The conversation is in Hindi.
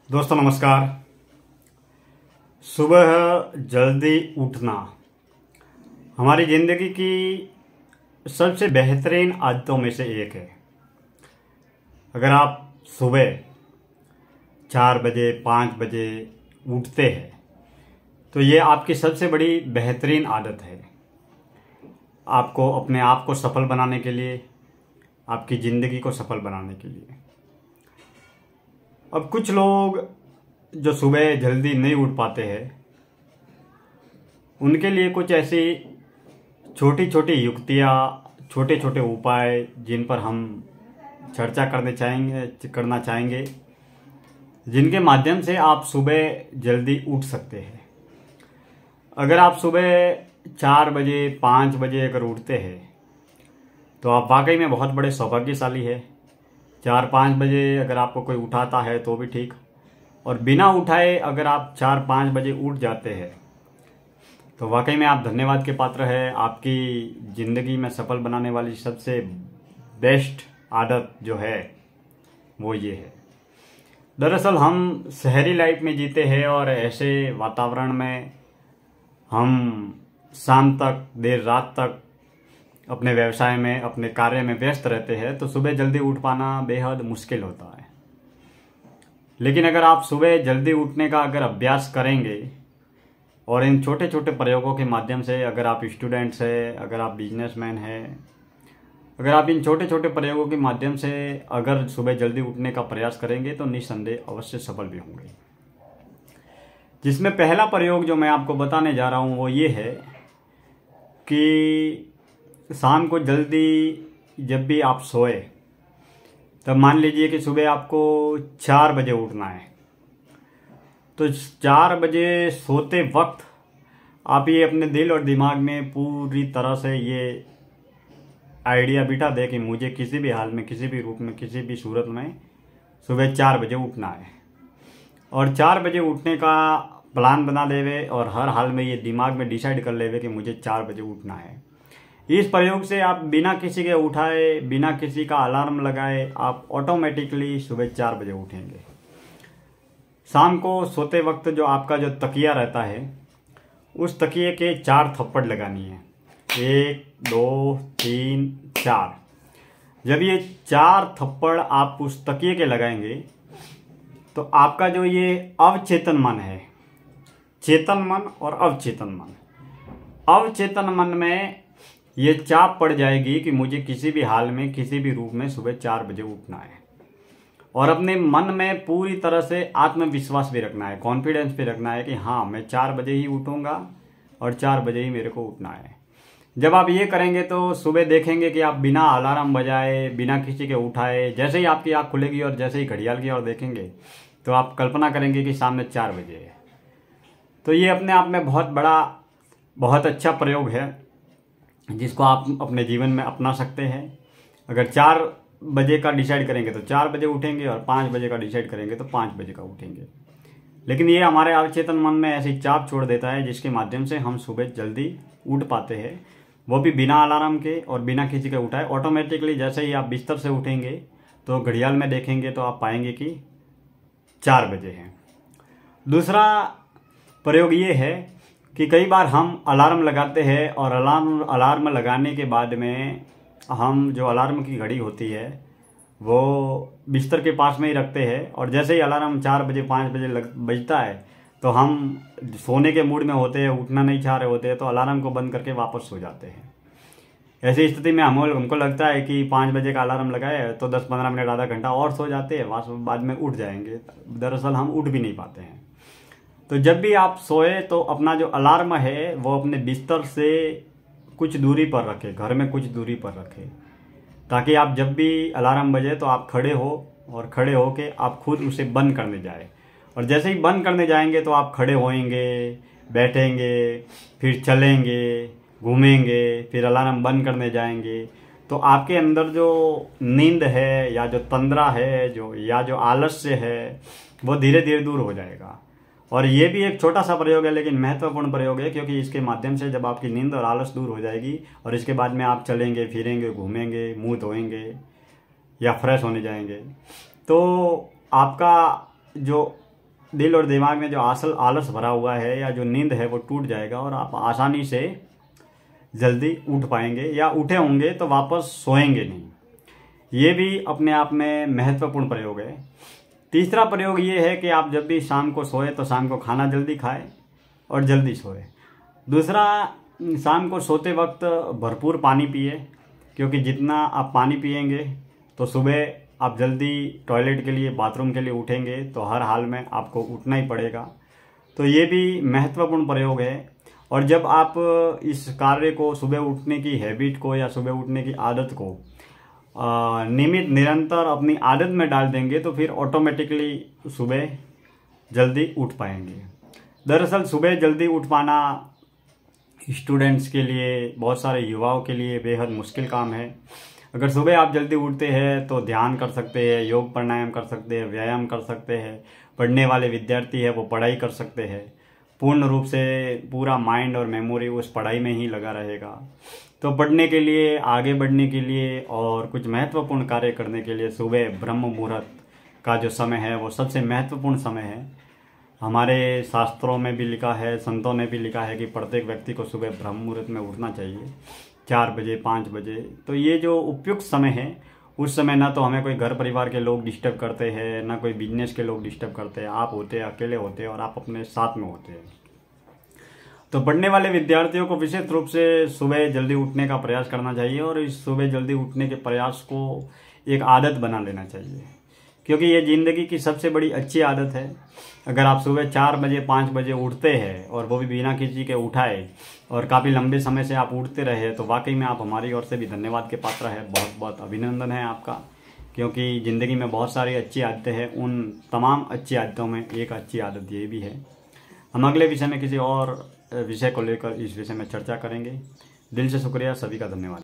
दोस्तों नमस्कार। सुबह जल्दी उठना हमारी ज़िंदगी की सबसे बेहतरीन आदतों में से एक है। अगर आप सुबह 4 बजे 5 बजे उठते हैं तो ये आपकी सबसे बड़ी बेहतरीन आदत है, आपको अपने आप को सफल बनाने के लिए, आपकी ज़िंदगी को सफल बनाने के लिए। अब कुछ लोग जो सुबह जल्दी नहीं उठ पाते हैं, उनके लिए कुछ ऐसी छोटी छोटी युक्तियाँ, छोटे छोटे उपाय जिन पर हम चर्चा करना चाहेंगे, जिनके माध्यम से आप सुबह जल्दी उठ सकते हैं। अगर आप सुबह 4 बजे 5 बजे अगर उठते हैं तो आप वाकई में बहुत बड़े सौभाग्यशाली है। 4-5 बजे अगर आपको कोई उठाता है तो भी ठीक, और बिना उठाए अगर आप 4-5 बजे उठ जाते हैं तो वाकई में आप धन्यवाद के पात्र है। आपकी ज़िंदगी में सफल बनाने वाली सबसे बेस्ट आदत जो है वो ये है। दरअसल हम शहरी लाइफ में जीते हैं और ऐसे वातावरण में हम शाम तक, देर रात तक अपने व्यवसाय में, अपने कार्य में व्यस्त रहते हैं, तो सुबह जल्दी उठ पाना बेहद मुश्किल होता है। लेकिन अगर आप सुबह जल्दी उठने का अगर अभ्यास करेंगे और इन छोटे छोटे प्रयोगों के माध्यम से, अगर आप स्टूडेंट्स हैं, अगर आप बिजनेसमैन हैं, अगर आप इन छोटे छोटे प्रयोगों के माध्यम से अगर सुबह जल्दी उठने का प्रयास करेंगे तो निस्संदेह अवश्य सफल भी होंगे। जिसमें पहला प्रयोग जो मैं आपको बताने जा रहा हूँ वो ये है कि शाम को जल्दी जब भी आप सोए, तब मान लीजिए कि सुबह आपको 4 बजे उठना है, तो 4 बजे सोते वक्त आप ये अपने दिल और दिमाग में पूरी तरह से ये आइडिया बिठा दें कि मुझे किसी भी हाल में, किसी भी रूप में, किसी भी सूरत में सुबह 4 बजे उठना है। और 4 बजे उठने का प्लान बना देवे और हर हाल में ये दिमाग में डिसाइड कर लेवे कि मुझे 4 बजे उठना है। इस प्रयोग से आप बिना किसी के उठाए, बिना किसी का अलार्म लगाए, आप ऑटोमेटिकली सुबह 4 बजे उठेंगे। शाम को सोते वक्त जो आपका जो तकिया रहता है, उस तकिए के 4 थप्पड़ लगानी है। 1 2 3 4। जब ये 4 थप्पड़ आप उस तकिए के लगाएंगे तो आपका जो ये अवचेतन मन है, चेतन मन और अवचेतन मन, अवचेतन मन में ये चाप पड़ जाएगी कि मुझे किसी भी हाल में, किसी भी रूप में सुबह 4 बजे उठना है। और अपने मन में पूरी तरह से आत्मविश्वास भी रखना है, कॉन्फिडेंस भी रखना है कि हाँ, मैं 4 बजे ही उठूंगा और 4 बजे ही मेरे को उठना है। जब आप ये करेंगे तो सुबह देखेंगे कि आप बिना अलार्म बजाए, बिना किसी के उठाए, जैसे ही आपकी आँख खुलेगी और जैसे ही घड़ियाल की ओर देखेंगे तो आप कल्पना करेंगे कि सामने 4 बजे है। तो ये अपने आप में बहुत बड़ा, बहुत अच्छा प्रयोग है जिसको आप अपने जीवन में अपना सकते हैं। अगर 4 बजे का डिसाइड करेंगे तो 4 बजे उठेंगे और 5 बजे का डिसाइड करेंगे तो 5 बजे का उठेंगे। लेकिन ये हमारे अवचेतन मन में ऐसी चाप छोड़ देता है जिसके माध्यम से हम सुबह जल्दी उठ पाते हैं, वो भी बिना अलार्म के और बिना किसी के उठाए। ऑटोमेटिकली जैसे ही आप बिस्तर से उठेंगे तो घड़ियाल में देखेंगे तो आप पाएंगे कि 4 बजे हैं। दूसरा प्रयोग ये है कि कई बार हम अलार्म लगाते हैं और अलार्म लगाने के बाद में हम जो अलार्म की घड़ी होती है वो बिस्तर के पास में ही रखते हैं, और जैसे ही अलार्म 4 बजे 5 बजे बजता है तो हम सोने के मूड में होते हैं, उठना नहीं चाह रहे होते हैं, तो अलार्म को बंद करके वापस सो जाते हैं। ऐसी स्थिति में हमको लगता है कि 5 बजे का अलार्म लगाया है तो 10-15 मिनट, आधा घंटा और सो जाते हैं, बाद में उठ जाएंगे। दरअसल हम उठ भी नहीं पाते हैं। तो जब भी आप सोए तो अपना जो अलार्म है वो अपने बिस्तर से कुछ दूरी पर रखें, घर में कुछ दूरी पर रखें, ताकि आप जब भी अलार्म बजे तो आप खड़े हो और खड़े हो के आप खुद उसे बंद करने जाए। और जैसे ही बंद करने जाएंगे तो आप खड़े होएंगे, बैठेंगे, फिर चलेंगे, घूमेंगे, फिर अलार्म बंद करने जाएंगे, तो आपके अंदर जो नींद है या जो तंद्रा है, जो आलस्य है, वो धीरे धीरे दूर हो जाएगा। और ये भी एक छोटा सा प्रयोग है लेकिन महत्वपूर्ण प्रयोग है, क्योंकि इसके माध्यम से जब आपकी नींद और आलस दूर हो जाएगी और इसके बाद में आप चलेंगे, फिरेंगे, घूमेंगे, मुंह धोएंगे या फ्रेश होने जाएंगे, तो आपका जो दिल और दिमाग में जो आलस भरा हुआ है या जो नींद है वो टूट जाएगा और आप आसानी से जल्दी उठ पाएंगे, या उठे होंगे तो वापस सोएंगे नहीं। ये भी अपने आप में महत्वपूर्ण प्रयोग है। तीसरा प्रयोग ये है कि आप जब भी शाम को सोए तो शाम को खाना जल्दी खाएं और जल्दी सोए। दूसरा, शाम को सोते वक्त भरपूर पानी पिए, क्योंकि जितना आप पानी पिएंगे तो सुबह आप जल्दी टॉयलेट के लिए, बाथरूम के लिए उठेंगे तो हर हाल में आपको उठना ही पड़ेगा। तो ये भी महत्वपूर्ण प्रयोग है। और जब आप इस कार्य को, सुबह उठने की हैबिट को या सुबह उठने की आदत को नियमित निरंतर अपनी आदत में डाल देंगे तो फिर ऑटोमेटिकली सुबह जल्दी उठ पाएंगे। दरअसल सुबह जल्दी उठ पाना स्टूडेंट्स के लिए, बहुत सारे युवाओं के लिए बेहद मुश्किल काम है। अगर सुबह आप जल्दी उठते हैं तो ध्यान कर सकते हैं, योग प्राणायाम कर सकते हैं, व्यायाम कर सकते हैं। पढ़ने वाले विद्यार्थी है वो पढ़ाई कर सकते हैं। पूर्ण रूप से पूरा माइंड और मेमोरी उस पढ़ाई में ही लगा रहेगा। तो पढ़ने के लिए, आगे बढ़ने के लिए और कुछ महत्वपूर्ण कार्य करने के लिए सुबह ब्रह्म मुहूर्त का जो समय है वो सबसे महत्वपूर्ण समय है। हमारे शास्त्रों में भी लिखा है, संतों ने भी लिखा है कि प्रत्येक व्यक्ति को सुबह ब्रह्म मुहूर्त में उठना चाहिए, 4 बजे 5 बजे। तो ये जो उपयुक्त समय है, उस समय ना तो हमें कोई घर परिवार के लोग डिस्टर्ब करते हैं, ना कोई बिजनेस के लोग डिस्टर्ब करते हैं। आप होते हैं, अकेले होते हैं और आप अपने साथ में होते हैं। तो पढ़ने वाले विद्यार्थियों को विशेष रूप से सुबह जल्दी उठने का प्रयास करना चाहिए और इस सुबह जल्दी उठने के प्रयास को एक आदत बना लेना चाहिए, क्योंकि ये ज़िंदगी की सबसे बड़ी अच्छी आदत है। अगर आप सुबह 4 बजे 5 बजे उठते हैं और वो भी बिना किसी के उठाए और काफ़ी लंबे समय से आप उठते रहे, तो वाकई में आप हमारी ओर से भी धन्यवाद के पात्र है। बहुत बहुत अभिनंदन है आपका, क्योंकि ज़िंदगी में बहुत सारी अच्छी आदतें हैं। उन तमाम अच्छी आदतों में एक अच्छी आदत ये भी है। हम अगले विषय में किसी और विषय को लेकर इस विषय में चर्चा करेंगे। दिल से शुक्रिया, सभी का धन्यवाद।